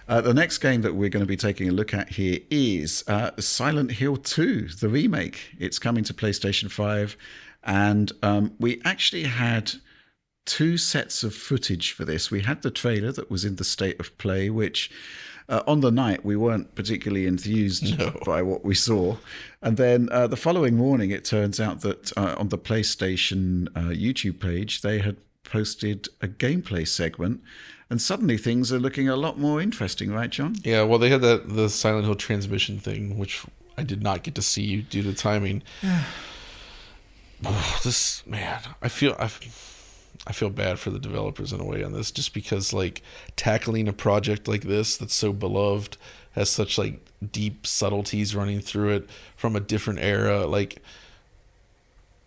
The next game that we're going to be taking a look at here is Silent Hill 2, the remake. It's coming to PlayStation 5, and we actually had two sets of footage for this. We had the trailer that was in the state of play, which on the night we weren't particularly enthused by what we saw. And then the following morning, it turns out that on the PlayStation YouTube page, they had posted a gameplay segment. And suddenly things are looking a lot more interesting, right, John? Yeah, well, they had the Silent Hill transmission thing, which I did not get to see due to timing. This man, I feel bad for the developers in a way on this, just because like tackling a project like this that's so beloved, has such like deep subtleties running through it from a different era. Like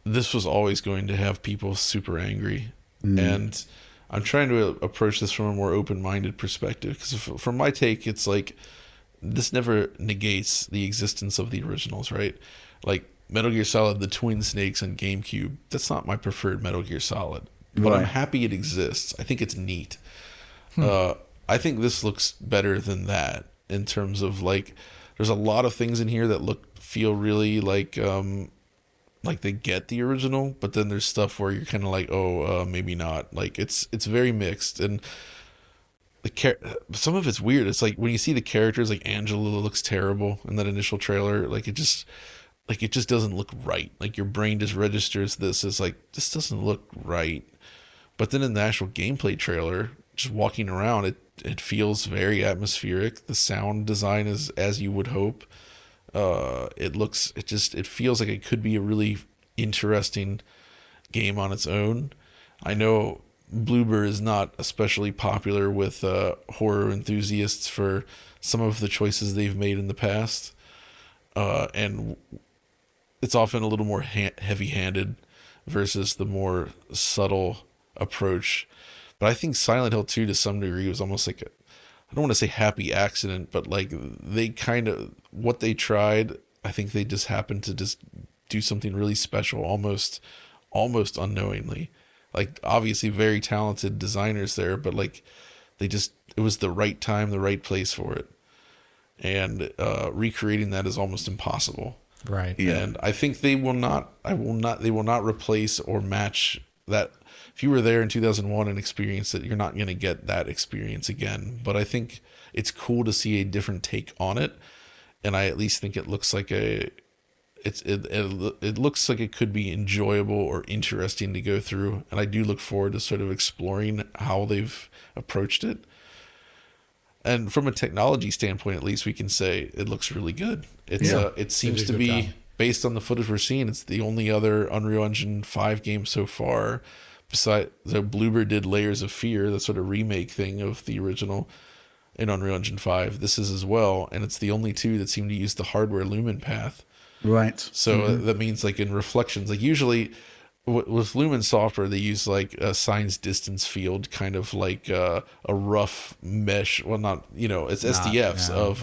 this was always going to have people super angry, and I'm trying to approach this from a more open-minded perspective, because from my take, it's like this never negates the existence of the originals, right? Like Metal Gear Solid, the Twin Snakes on GameCube, that's not my preferred Metal Gear Solid, but I'm happy it exists. I think it's neat. I think this looks better than that in terms of like, there's a lot of things in here that feel really like they get the original, but then there's stuff where you're kind of like, maybe not. Like it's very mixed, and some of it's weird. It's like when you see the characters, like Angela looks terrible in that initial trailer. Like it just doesn't look right. Like your brain just registers this as like, this doesn't look right. But then in the actual gameplay trailer, just walking around, it feels very atmospheric. The sound design is as you would hope. It feels like it could be a really interesting game on its own. I know Bloober is not especially popular with horror enthusiasts for some of the choices they've made in the past, and it's often a little more heavy-handed versus the more subtle approach. But I think Silent Hill 2 to some degree was almost like I don't want to say happy accident, but like they kind of, what they tried, I think they just happened to just do something really special, almost unknowingly. Like obviously very talented designers there, but like it was the right time, the right place for it. And recreating that is almost impossible. Right. Yeah. And I think they will not replace or match that. If you were there in 2001 and experienced it, you're not going to get that experience again. But I think it's cool to see a different take on it, and I at least think it looks like it looks like it could be enjoyable or interesting to go through. And I do look forward to sort of exploring how they've approached it. And from a technology standpoint, at least we can say it looks really good. It seems to be, based on the footage we're seeing, it's the only other Unreal Engine 5 game so far. Besides, the Bloober did Layers of Fear, the sort of remake thing of the original in Unreal Engine 5. This is as well, and it's the only two that seem to use the hardware Lumen path. Right. So that means like in reflections, like usually with Lumen software, they use like a signs distance field, kind of like a rough mesh. Well, not, it's SDFs of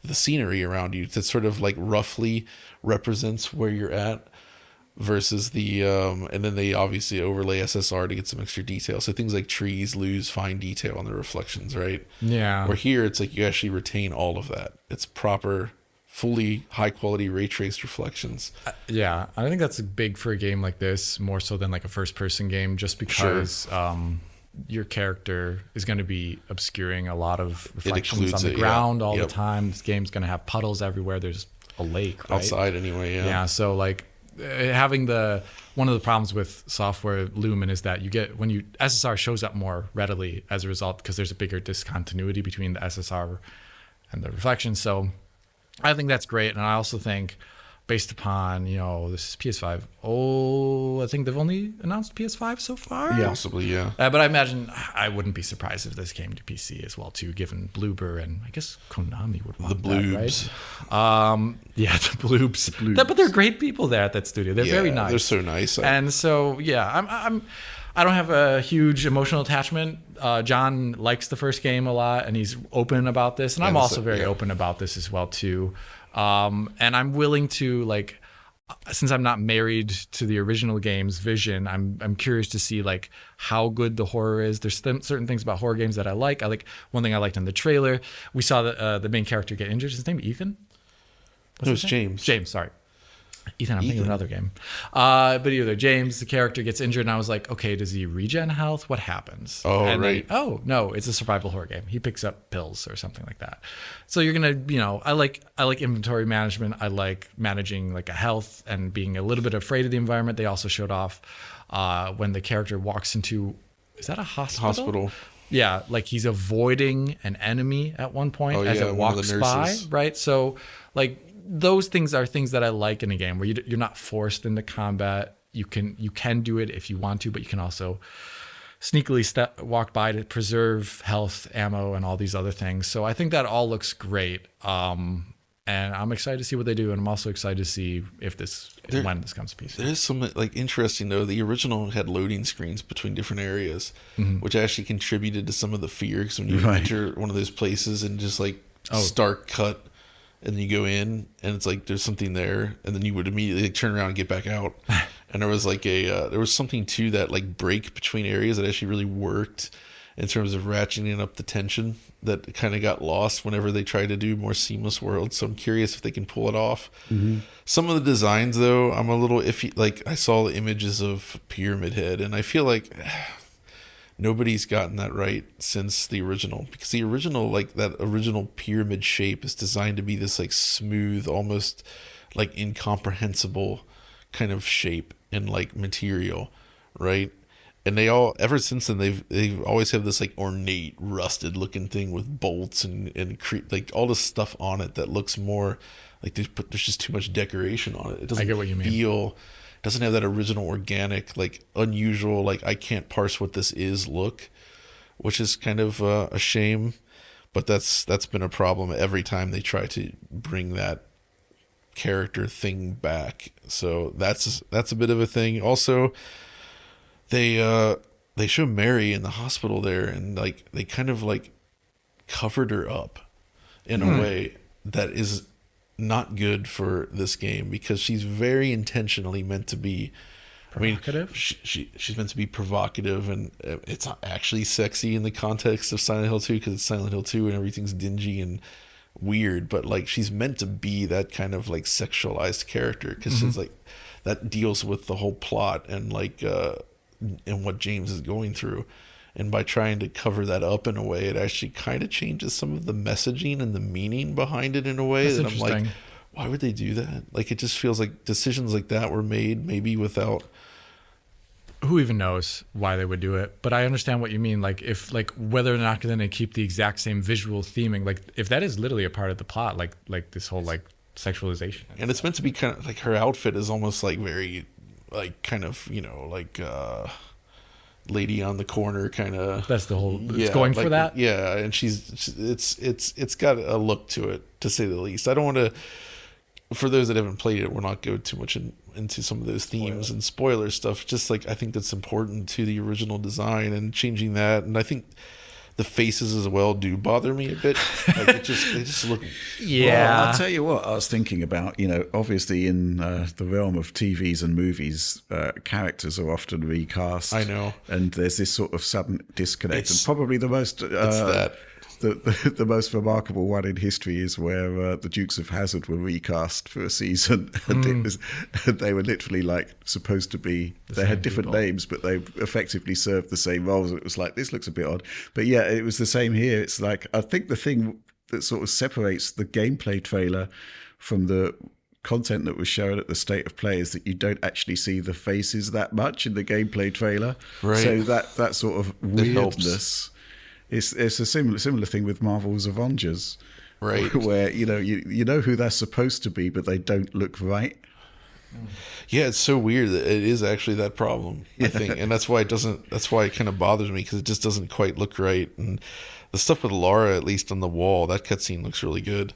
the scenery around you that sort of like roughly represents where you're at. Versus the and then they obviously overlay SSR to get some extra detail. So things like trees lose fine detail on the reflections, right? Yeah. Where here it's like you actually retain all of that. It's proper, fully high quality ray traced reflections. Yeah, I think that's big for a game like this, more so than like a first person game, just because your character is going to be obscuring a lot of reflections on the ground all the time. This game's going to have puddles everywhere. There's a lake, right? Outside anyway, yeah. Yeah, so like having one of the problems with software Lumen is that when SSR shows up more readily as a result, because there's a bigger discontinuity between the SSR and the reflection. So I think that's great. And I also think, based upon, this is PS5. I think they've only announced PS5 so far. Yeah. Possibly, yeah. But I imagine I wouldn't be surprised if this came to PC as well too, given Bloober, and I guess Konami would want the Bloobs. That, right? Yeah, the Bloobs. But they're great people there at that studio. They're very nice. They're so nice. And so I don't have a huge emotional attachment. John likes the first game a lot, and he's open about this, and I'm also very open about this as well too. And I'm willing to since I'm not married to the original game's vision, I'm curious to see like how good the horror is. There's certain things about horror games that I like. I like one thing I liked in the trailer. We saw the main character get injured. Is his name Ethan? No, it's James. James, sorry. Ethan, I'm thinking of another game. But either James, the character, gets injured, and I was like, okay, does he regen health? What happens? Oh, and right. Then, oh, no, it's a survival horror game. He picks up pills or something like that. So you're gonna, I like inventory management. I like managing like a health and being a little bit afraid of the environment. They also showed off when the character walks into, is that a hospital? Yeah, like he's avoiding an enemy at one point as it walks by, right? So like those things are things that I like in a game where you're not forced into combat. You can do it if you want to, but you can also sneakily walk by to preserve health, ammo, and all these other things. So I think that all looks great. And I'm excited to see what they do, and I'm also excited to see when this comes to PC. There's some like interesting though. The original had loading screens between different areas, which actually contributed to some of the fear. Because when you enter one of those places and just like stark cut, and then you go in and it's like there's something there, and then you would immediately like, turn around and get back out. And there was like there was something to that like break between areas that actually really worked in terms of ratcheting up the tension that kind of got lost whenever they tried to do more seamless worlds. So I'm curious if they can pull it off. Some of the designs though, I'm a little iffy. Like I saw the images of Pyramid Head, and I feel like nobody's gotten that right since the original, because the original, like that original pyramid shape is designed to be this like smooth, almost like incomprehensible kind of shape and like material, right? And they all, ever since then, they've always have this like ornate, rusted looking thing with bolts and like all this stuff on it that looks more like there's just too much decoration on it. It doesn't I get what you mean. Doesn't have that original organic, like unusual, like I can't parse what this is look, which is kind of a shame. But that's been a problem every time they try to bring that character thing back. So that's a bit of a thing. Also, they show Mary in the hospital there, and like they kind of like covered her up in a way that is not good for this game, because she's very intentionally meant to be provocative. I mean, she's meant to be provocative, and it's not actually sexy in the context of Silent Hill 2 because it's Silent Hill 2 and everything's dingy and weird, but like she's meant to be that kind of like sexualized character, because she's like that deals with the whole plot and like and what James is going through. And by trying to cover that up in a way, it actually kind of changes some of the messaging and the meaning behind it in a way that I'm like, why would they do that? Like, it just feels like decisions like that were made maybe without. Who even knows why they would do it? But I understand what you mean. Like, if like whether or not they're going to keep the exact same visual theming, like if that is literally a part of the plot, like this whole like sexualization. And it's meant to be kind of like her outfit is almost like very like kind of, like lady on the corner kind of. That's the whole. It's going like, for that. Yeah, and it's got a look to it, to say the least. I don't want to. For those that haven't played it, we'll not go too much into some of those themes and spoiler stuff. Just like I think that's important to the original design and changing that, and I think the faces as well do bother me a bit. Like they just look. Yeah, well, I'll tell you what I was thinking about. Obviously in the realm of TVs and movies, characters are often recast. I know, and there's this sort of sudden disconnect. And probably the most the most remarkable one in history is where the Dukes of Hazzard were recast for a season, and they were literally like supposed to be. They had different names, but they effectively served the same roles. It was like, this looks a bit odd, but yeah, it was the same here. It's like, I think the thing that sort of separates the gameplay trailer from the content that was shown at the State of Play is that you don't actually see the faces that much in the gameplay trailer. Right. So that sort of weirdness. It's a similar thing with Marvel's Avengers, right? Where you know who they're supposed to be, but they don't look right. Yeah, it's so weird that it is actually that problem, I think, and that's why it kind of bothers me, because it just doesn't quite look right. And the stuff with Laura, at least on the wall, that cutscene looks really good.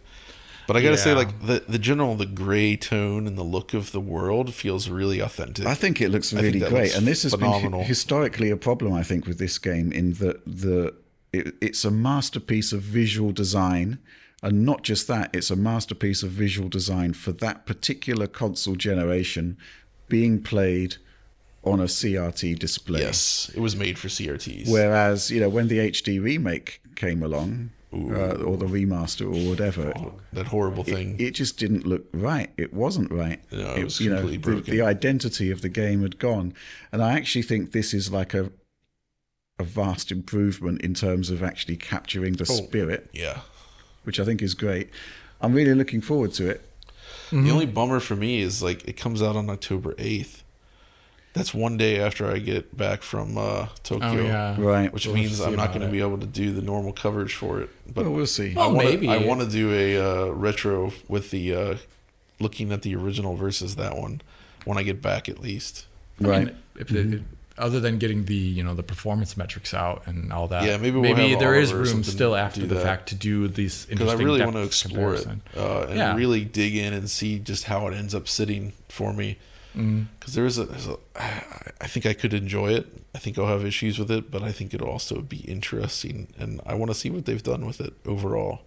But I gotta say, like the gray tone and the look of the world feels really authentic. I think it looks really great, and this has been historically a problem, I think, with this game, in that it's a masterpiece of visual design, And not just that, it's a masterpiece of visual design for that particular console generation, being played on a CRT display. Yes, it was made for CRTs. Whereas, when the HD remake came along, or the remaster or whatever, that horrible thing. It just didn't look right. It wasn't right. No, it was completely broken. The identity of the game had gone. And I actually think this is like a vast improvement in terms of actually capturing the spirit. Yeah. Which I think is great. I'm really looking forward to it. The only bummer for me is it comes out on October 8th. That's one day after I get back from Tokyo. Oh, yeah. Right. Which means I'm not going to be able to do the normal coverage for it. But we'll see. Maybe. I want to do a retro with the looking at the original versus that one when I get back at least. Right. I mean, other than getting the the performance metrics out and all that, yeah, maybe there is Oliver room still after the fact to do these interesting. Because I really want to explore comparison. it and really dig in and see just how it ends up sitting for me. Because I think I could enjoy it. I think I'll have issues with it, but I think it'll also be interesting, and I want to see what they've done with it overall.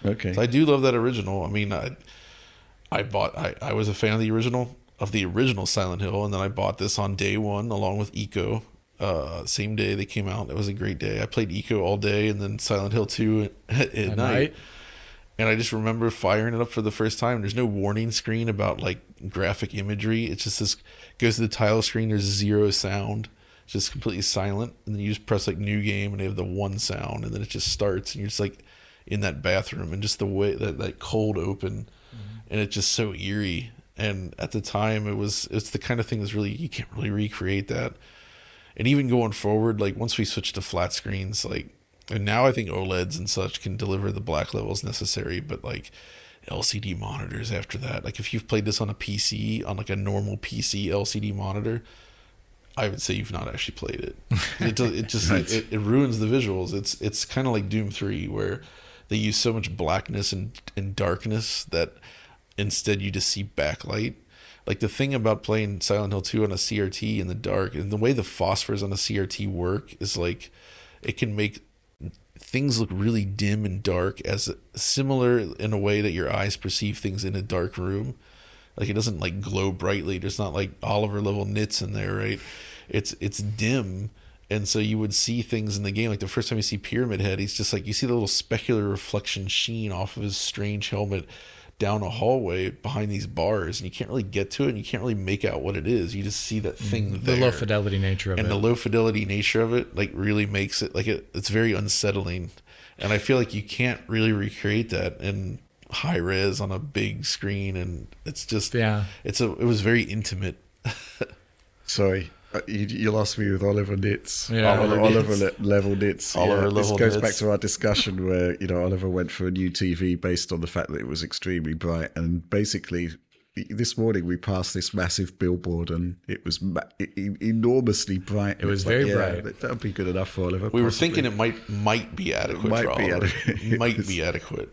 Okay. So I do love that original. I mean, I was a fan of the original Silent Hill, and then I bought this on day one along with Eco. Same day they came out. It was a great day. I played Eco all day, and then Silent Hill 2 at night. And I just remember firing it up for the first time. There's no warning screen about graphic imagery. It's just this goes to the title screen. There's zero sound. It's just completely silent. And then you just press new game and they have the one sound. And then it just starts and you're just in that bathroom and just the way that cold open. And it's just so eerie. And at the time it's the kind of thing that's really, you can't really recreate that. And even going forward, once we switch to flat screens, and now I think OLEDs and such can deliver the black levels necessary, but LCD monitors after that. If you've played this on a PC, on a normal PC LCD monitor, I would say you've not actually played it. It just Right. it ruins the visuals. It's kind of like Doom 3 where they use so much blackness and darkness that instead you just see backlight. The thing about playing Silent Hill 2 on a CRT in the dark, and the way the phosphors on a CRT work is it can make things look really dim and dark, as similar in a way that your eyes perceive things in a dark room. It doesn't glow brightly. There's not Oliver level nits in there, right? It's dim, and so you would see things in the game. The first time you see Pyramid Head, he's just you see the little specular reflection sheen off of his strange helmet down a hallway behind these bars, and you can't really get to it, and you can't really make out what it is. You just see that thing there. The low fidelity nature of it. And the low fidelity nature of it really makes it it's very unsettling. And I feel you can't really recreate that in high res on a big screen, and it's just it was very intimate. Sorry. You lost me with Oliver Nitz. Yeah. Oliver level Nitz. Oliver This level goes Nitz. back to our discussion where Oliver went for a new TV based on the fact that it was extremely bright, and basically this morning we passed this massive billboard and it was enormously bright. It was very bright. That would be good enough for Oliver. We were possibly. thinking it might be adequate. Might for be Oliver. adequate. Might be adequate.